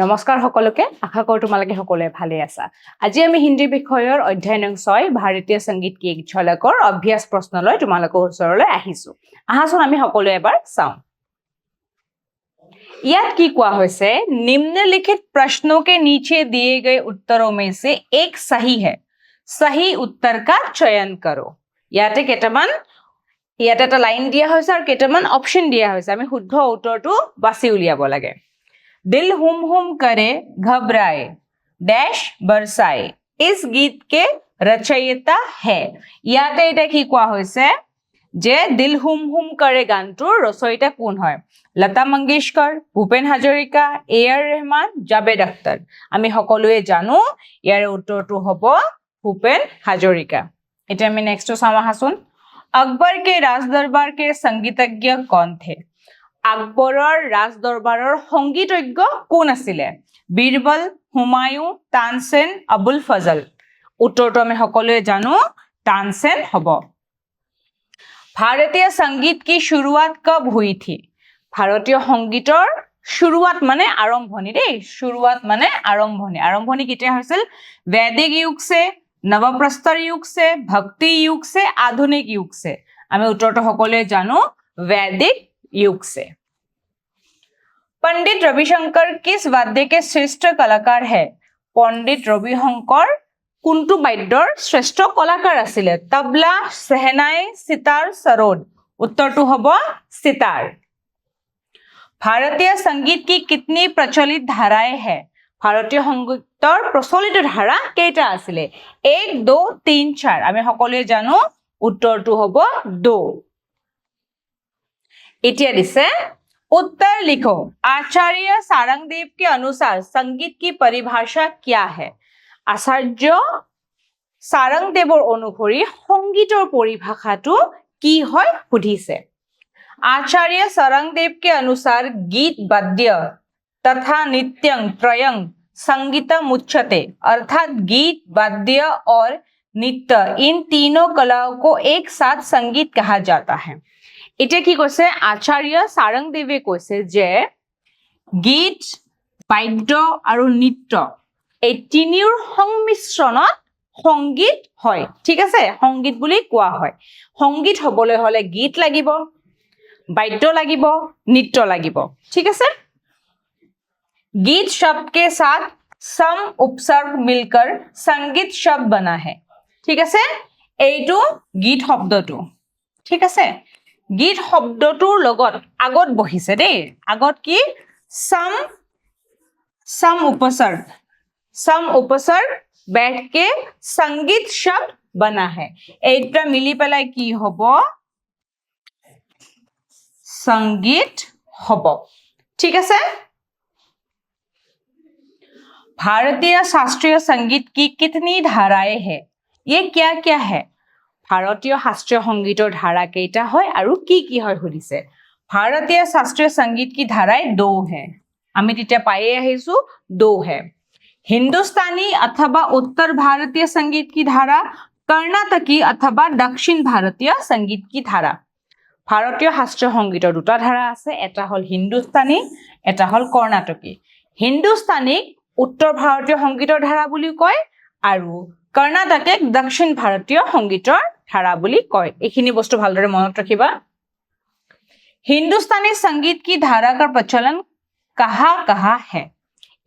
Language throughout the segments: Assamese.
নমস্কাৰ সকলোকে আশা কৰো তোমালোকে সকলোৱে ভালে আছা আজি আমি হিন্দী বিষয়ৰ অধ্যয়ন 6 ভাৰতীয় সংগীত কি ঝলকৰ অভ্যাস প্ৰশ্নলৈ তোমালোকৰ ওচৰলৈ আহিছো আহাচোন আমি সকলোৱে এবাৰ চাও ইয়াত কি কোৱা হৈছে निम्नलिखित प्रश्नों के नीचे दिए गए उत्तरों में से एक सही है सही उत्तर का चयन करो ইয়াতে কেটামান ইয়াতে এটা লাইন দিয়া হৈছে আৰু কেটামান অপচন দিয়া হৈছে আমি শুদ্ধ উত্তৰটো বাছি উলিয়াব লাগে दिल हुम हुम करे घबराए डैश बरसाए इस गीत के रचयिता है ইয়াতে এটা কি কোৱা হৈছে যে দিল হুম হুম কৰে গানটোৰ ৰচয়িতা কোন হয় লতা মংগেশকৰ ভূপেন হাজৰিকা এআৰ ৰহমান জাবেদ আখতাৰ আমি সকলোৱে জানো ইয়াৰ উত্তৰটো হ'ব ভূপেন হাজৰিকা এটা আমি নেক্সট চাম আহাচোন अकबर के राज दरबार के संगीतज्ञ कौन थे আকবৰৰ ৰাজ দৰবাৰৰ সংগীতজ্ঞ কোন আছিল বীৰবল হুমায়ুন তানসেন আবুল ফজল উত্তৰটো আমি সকলোৱে জানো तानसेन হ'ব भारतीय संगीत की शुरुआत कब हुई थी ভাৰতীয় সংগীতৰ शुरुआत মানে আৰম্ভণি দেই शुरुआत মানে আৰম্ভণি কেতিয়া হৈছিল वैदिक युग से नवप्रस्तर युग से भक्ति युग से आधुनिक युग से আমি উত্তৰটো সকলোৱে জানো वैदिक युग से पंडित रविशंकर किस वाद्य के श्रेष्ठ कलाकार है पंडित रविशंकर कुंटू वाद्यर श्रेष्ठ कलाकार आसिले तबला सहनाई सितार सरोद उत्तरটো হ'ব सितार भारतीय संगीत की कितनी प्रचलित धाराएं है भारतीय संगीतर प्रचलित धारा केटा आसिले 1 2 3 4 আমি সকলোৱে জানো উত্তৰটো হ'ব 2 এতিয়া দিছে उत्तर लिखो आचार्य सारंगदेव के अनुसार संगीत की परिभाषा क्या है आचार्य सारंगदेवर अनुसरी संगीतर परिभाषाটো কি হয় সুধিছে आचार्य सारंगदेव के अनुसार गीत वाद्य तथा नृत्यं त्रयं संगीतम उच्यते अर्थात गीत वाद्य और नृत्य इन तीनों कलाओं को एक साथ संगीत कहा जाता है এটা কি কৈছে আচাৰ্য সাৰংগদেৱে কৈছে যে গীত বাদ্য আৰু নৃত্য এই তিনিৰ সংমিশ্ৰণত সংগীত হয় ঠিক আছে সংগীত বুলি কোৱা হয় সংগীত হ'বলৈ হলে গীত লাগিব বাদ্য লাগিব নৃত্য লাগিব ঠিক আছে गीत शब्द के साथ सम उपसर्ग मिलकर संगीत शब्द बना है ঠিক আছে এইটো গীত শব্দটো ঠিক আছে गीत শব্দটোৰ লগত আগত বহিছে দেই আগত কি सम उपसर्ग बैठ के संगीत शब्द बना है এইটা মিলি পেলাই কি হ'ব संगीत হ'ব ঠিক আছে भारतीय शास्त्रीय संगीत की कितनी धाराएं है ये क्या क्या है ভাৰতীয় শাস্ত্ৰীয় সংগীতৰ ধাৰা কেইটা হয় আৰু কি হয় সুধিছে ভাৰতীয় শাস্ত্ৰীয় संगीत की धाराएं 2 है আমি তেতিয়া পায়ে আহিছো 2 है हिंदुस्तानी अथवा उत्तर भारतीय संगीत की धारा कर्नाटकी अथवा दक्षिण भारतीय संगीत की धारा ভাৰতীয় শাস্ত্ৰীয় সংগীতৰ দুটা ধাৰা আছে এটা হল হিন্দুস্তানী এটা হল কৰ্ণাটকী হিন্দুস্তানীক উত্তৰ ভাৰতীয় সংগীতৰ ধাৰা বুলি কয় আৰু कर्नाटक दक्षिण भारतीय संगीतर धारा বুলি কয় এইখিনি বস্তু ভালদৰে মনত ৰাখিবা हिंदुस्तानी संगीत की धारा का प्रचलन कहाँ है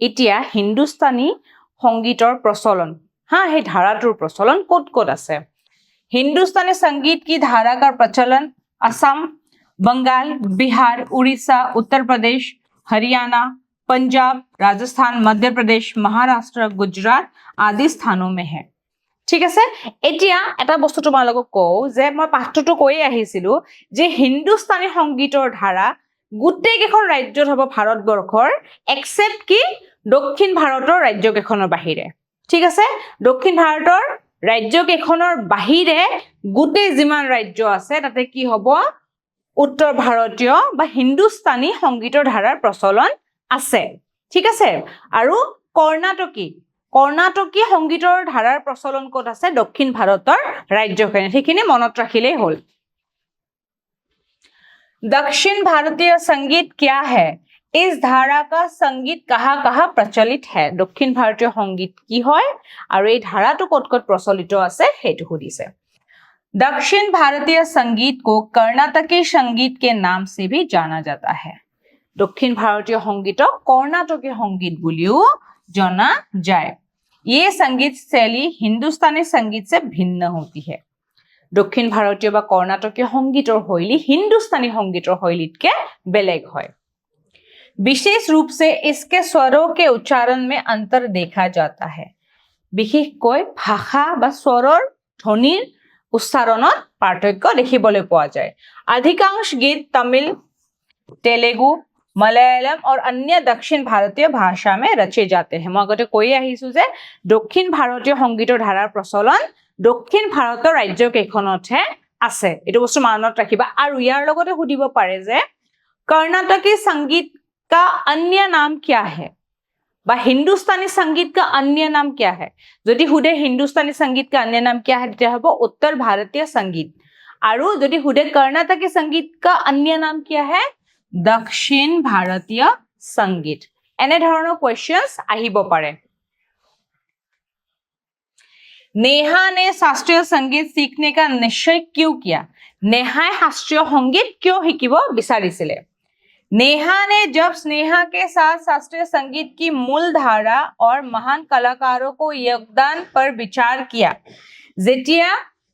এতিয়া हिंदुस्तानी संगीतर प्रचलन हां हे धाराটোৰ प्रचलन ক'ত আছে हिंदुस्तानी संगीत की धारा का प्रचलन असम बंगाल बिहार उड़ीसा उत्तर प्रदेश हरियाणा पंजाब राजस्थान मध्य प्रदेश महाराष्ट्र गुजरात आदि स्थानों में है ঠিক আছে এতিয়া এটা বস্তু তোমালোকক কও যে মই পাঠটো কৈ আহিছিলো যে হিন্দুস্তানী সংগীতৰ ধাৰা গুটেই কেখন ৰাজ্যত হ'ব ভাৰতবৰ্ষৰ এক্সেপ্ট কি দক্ষিণ ভাৰতৰ ৰাজ্যকেখনৰ বাহিৰে ঠিক আছে দক্ষিণ ভাৰতৰ ৰাজ্যকেখনৰ বাহিৰে গুটেই যিমান ৰাজ্য আছে তাতে কি হ'ব উত্তৰ ভাৰতীয় বা হিন্দুস্তানী সংগীতৰ ধাৰাৰ প্ৰচলন আছে ঠিক আছে আৰু কৰ্ণাটকী সংগীতৰ ধাৰাৰ প্ৰচলন ক'ত আছে দক্ষিণ ভাৰতৰ ৰাজ্যখনে ঠিকখিনি মনত ৰাখিলেই হ'ল दक्षिण भारतीय संगीत क्या है इस धारा का संगीत कहाँ प्रचलित है दक्षिण भारतीय संगीत की হয় আৰু এই ধাৰাটো কত প্ৰচলিত আছে হেতু সুধিছে दक्षिण भारतीय संगीत को कर्नाटकी संगीत के नाम से भी जाना जाता है दक्षिण भारतीय संगीतक कर्नाटकी संगीत बुलिও जाना जाए ये संगीत शैली हिंदुस्तानी संगीत से भिन्न होती है दक्षिण भारतीय বা कर्नाटकी संगीतर शैली हिंदुस्तानी संगीतर शैलीतके बेलेग হয় विशेष रूप से इसके स्वरों के उच्चारण में अंतर देखा जाता है বিশেষকৈ ভাষা বা স্বৰৰ ধ্বনিৰ উচ্চাৰণত পাৰ্থক্য দেখিবলৈ পোৱা যায় अधिकांश गीत तमिल तेलुगु मलयालम और अन्य दक्षिण भारतीय भाषा में रचे जाते हैं মই আগতে কৈ আহিছো যে দক্ষিণ ভাৰতীয় সংগীতৰ ধাৰাৰ প্ৰচলন দক্ষিণ ভাৰতৰ ৰাজ্য কেইখনতহে আছে এটো বস্তু মনত ৰাখিবা আৰু ইয়াৰ লগতে সুধিব পাৰে যে कर्नाटकी संगीत का अन्य नाम क्या है बा हिंदुस्तानी संगीत का अन्य नाम क्या है यदि हुदे हिंदुस्तानी संगीत का अन्य नाम क्या है তেতিয়া হ'ব उत्तर भारतीय संगीत আৰু যদি हुदे कर्नाटकी संगीत का अन्य नाम क्या है दक्षिण भारतीय संगीत एने धৰণৰ क्वेश्चंस আহিব পাৰে नेहा ने शास्त्रीय संगीत सीखने का निश्चय क्यों किया नेहाय शास्त्रीय संगीत क्यों শিকিব বিচাৰিছিলে नेहा ने जब स्नेहा के साथ शास्त्रीय संगीत की मूल धारा और महान कलाकारों को योगदान पर विचार किया যেতিয়া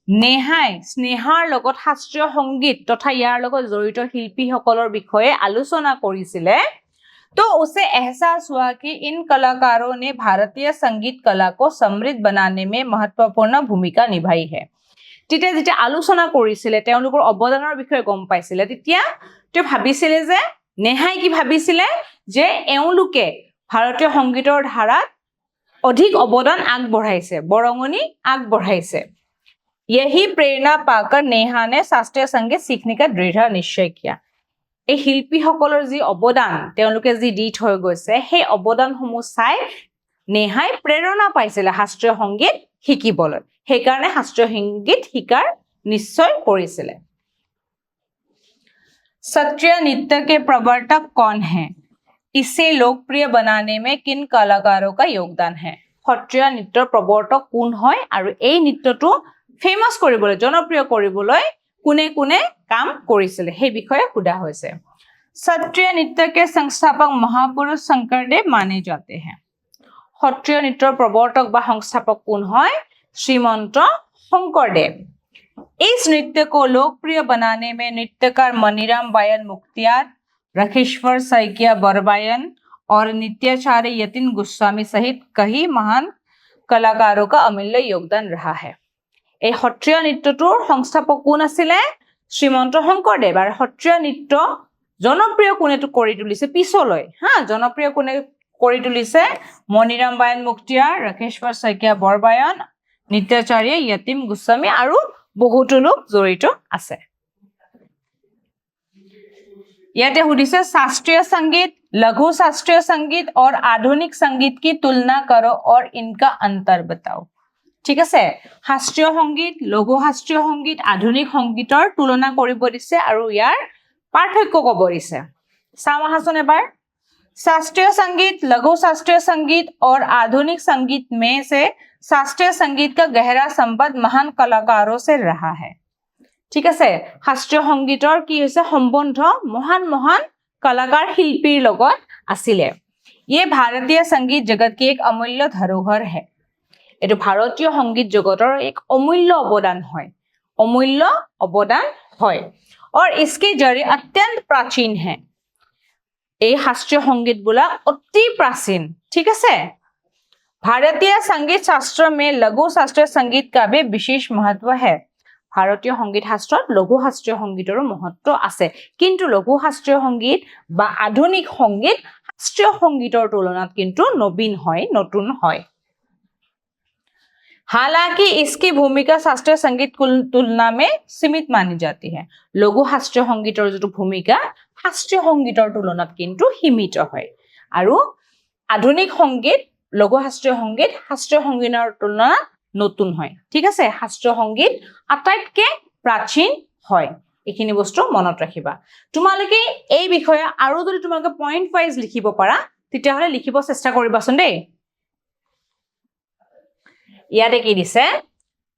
नेहाय स्नेহাৰ লগত শাস্ত্ৰীয় সংগীত তথা ইয়াৰ লগত জড়িত শিল্পীসকলৰ বিষয়ে আলোচনা কৰিছিলে तो उसे एहसास हुआ कि इन कलाकारों ने भारतीय संगीत कला को समृद्ध बनाने में महत्वपूर्ण भूमिका निभाई है তেতিয়া যেতিয়া আলোচনা কৰিছিলে তেওঁলোকৰ অৱদানৰ বিষয়ে গম পাইছিলে তেতিয়া তেওঁ ভাবিছিলে যে নেহাই কি ভাবিছিলে যে এওঁলোকে ভাৰতীয় সংগীতৰ ধাৰাত অধিক অৱদান আগবঢ়াইছে বৰঙনি আগবঢ়াইছে यही प्रेरणा पाकर नेहा ने शास्त्रीय संगीत सीखने का दृढ़ निश्चय किया এই শিল্পীসকলৰ যি অৱদান তেওঁলোকে যি দি থৈ গৈছে সেই অৱদানসমূহ চাই নেহাই প্ৰেৰণা পাইছিলে শাস্ত্ৰীয় সংগীত শিকিবলৈ সেই কাৰণে শাস্ত্ৰীয় সংগীত শিকাৰ নিশ্চয় কৰিছিলে सत्रिय नृत्य के प्रवर्तक कौन है इसे लोकप्रिय बनाने में किन कलाकारों का योगदान है सत्रिय नृत्यर प्रवर्तक कोन হয় আৰু এই নৃত্যটো ফেমাস কৰিবলৈ জনপ্ৰিয় কৰিবলৈ কোনে কোনে কাম কৰিছিল সেই বিষয়ে সুধা হৈছে सत्रिय नृत्य के संस्थापक महापुरुष शंकरदेव माने जाते हैं सत्रिय नृत्यर प्रवर्तक বা সংস্থাপক কোন হয় শ্ৰীমন্ত শংকৰদেৱ इस नृत्य को लोकप्रिय बनाने में नृत्यकार मनीराम बायन मुख्तियार रखेश्वर सैकिया बरबायन और नृत्याचार्य यतिन गोस्वामी सहित कई महान कलाकारों का अमूल्य योगदान रहा है এই সত্ৰীয়া নৃত্যটোৰ সংস্থাপক কোন আছিল শ্ৰীমন্ত শংকৰদেৱ আৰু সত্ৰীয়া নৃত্য জনপ্ৰিয় কোনেটো কৰি তুলিছে পিছলৈ জনপ্ৰিয় কোনে কৰি তুলিছে মনিৰাম বায়ন মুক্তিয়াৰ ৰকেশ্বৰ শইকীয়া বৰবায়ন নৃত্যাচাৰ্য यतिम গোস্বামী আৰু বহুতো লোক জড়িত আছে ইয়াতে সুধিছে शास्त्रीय संगीत लघु शास्त्रीय संगीत और आधुनिक संगीत की तुलना करो और इनका अंतर बताओ ঠিক আছে শাস্ত্ৰীয় সংগীত লঘু শাস্ত্ৰীয় সংগীত আধুনিক সংগীতৰ তুলনা কৰিব দিছে আৰু ইয়াৰ পাৰ্থক্য ক'ব দিছে সামহাসন এবাৰ शास्त्रीय संगीत लघु शास्त्रीय संगीत और आधुनिक संगीत में से शास्त्रीय संगीत का गहरा संबंध महान कलाकारों से रहा है ঠিক আছে শাস্ত্ৰীয় সংগীতৰ কি হৈছে সম্বন্ধ মহান মহান कलाकार শিল্পীৰ লগত আছিলে ये भारतीय संगीत जगत की एक अमूल्य धरोहर है এটো ভাৰতীয় সংগীত জগতৰ এক অমূল্য অৱদান হয় और इसके जरिए अत्यंत प्राचीन है এই শাস্ত্ৰীয় সংগীত বুলা অতি প্ৰাচীন ঠিক আছে भारतीय संगीत शास्त्र में लघु शास्त्रीय संगीत का भी विशेष महत्व है ভাৰতীয় সংগীত শাস্ত্ৰত লঘু শাস্ত্ৰীয় সংগীতৰো महत्व আছে কিন্তু লঘু শাস্ত্ৰীয় সংগীত বা আধুনিক সংগীত শাস্ত্ৰীয় সংগীতৰ তুলনাত কিন্তু নবীন হয় নতুন হয় हालांकि इसकी भूमिका शास्त्रीय संगीत की तुलना में सीमित मानी जाती है लघु शास्त्रीय संगीतर जो भूमिका शास्त्रीय संगीतर तुलनात किंतु सीमित है और आधुनिक संगीत लघु शास्त्रीय संगीतर तुलनात नतुन है ठीक है शास्त्रीय संगीत आटाइतके प्राचीन है এইখিনি বস্তু মনত ৰাখিবা তোমালোকে এই বিষয়ে আৰু যদি তোমালোকে পইণ্ট ওয়াইজ লিখিব পাৰা তেতিয়া হলে লিখিব চেষ্টা কৰিবাচোন দেই ইয়াতে কি দিছে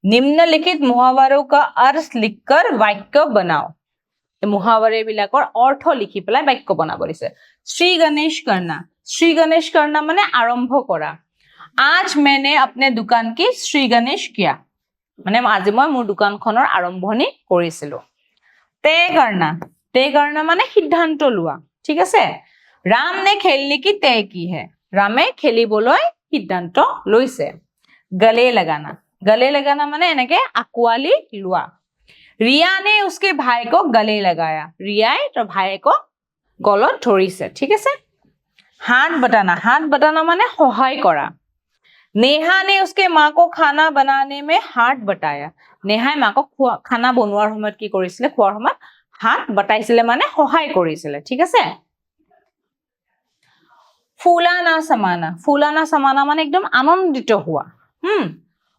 निम्नलिखित मुहावरों का अर्थ लिखकर वाक्य बनाओ मुहावरे বিলাকৰ অৰ্থ লিখি পেলাই বাক্য বনাব দিছে श्री गणेश करना মানে আৰম্ভ কৰা आज मैंने अपने दुकान की श्री गणेश किया মানে আজি মই মোৰ দোকানখনৰ আৰম্ভণি কৰিছিলো तय करना মানে সিদ্ধান্ত লোৱা ঠিক আছে राम ने खेलने की तय की है रामे খেলিবলৈ সিদ্ধান্ত লৈছে गले लगाना माने এনেকে আকোৱালি লোৱা रिया ने उसके भाई को गले लगाया रियाए तो भाई को गলত ধৰিছে ঠিক আছে हाथ बटाना माने সহায় কৰা नेहा ने उसके माँ को खाना बनाने में हाथ बटाया नेहाই মাকক খানা বনোৱাৰ সময়ত কি কৰিছিলে খোৱাৰ সময়ত হাত বটাইছিলে মানে সহায় কৰিছিলে ঠিক আছে फूलाना समाना माने एकदम आनंदित हुआ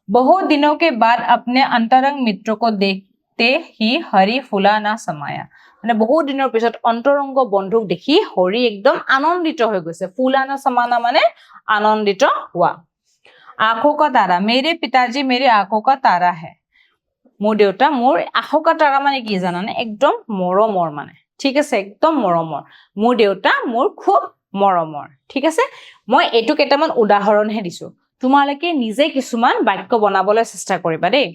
बहुत दिनों के बाद अपने अंतरंग मित्र को देखते ही हरि फूला ना समाया মানে বহুত দিনৰ পিছত অন্তৰংগ বন্ধুক দেখি হৰি একদম আনন্দিত হৈ গৈছে ফুলা না समाना মানে আনন্দিত হোৱা आंखों का तारा मेरे पिताजी मेरे आंखों का तारा है মোৰ দেউতা মোৰ আঁখো কা তাৰা মানে কি জানানে একদম মৰমৰ মানে ঠিক আছে একদম মৰমৰ মোৰ দেউতা মোৰ খুব মৰমৰ ঠিক আছে মই এটু কেটামান উদাহৰণ হে দিছো তোমালোকে নিজে কিছুমান বাক্য বনাবলৈ চেষ্টা কৰিবা দেই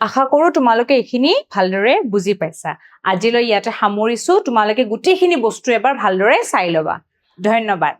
আশা কৰো তোমালোকে এইখিনি ভালদৰে বুজি পাইছা আজিলৈ ইয়াতে সামৰিছো তোমালোকে গুটিখিনি বস্তু এবাৰ ভালদৰে চাই লবা ধন্যবাদ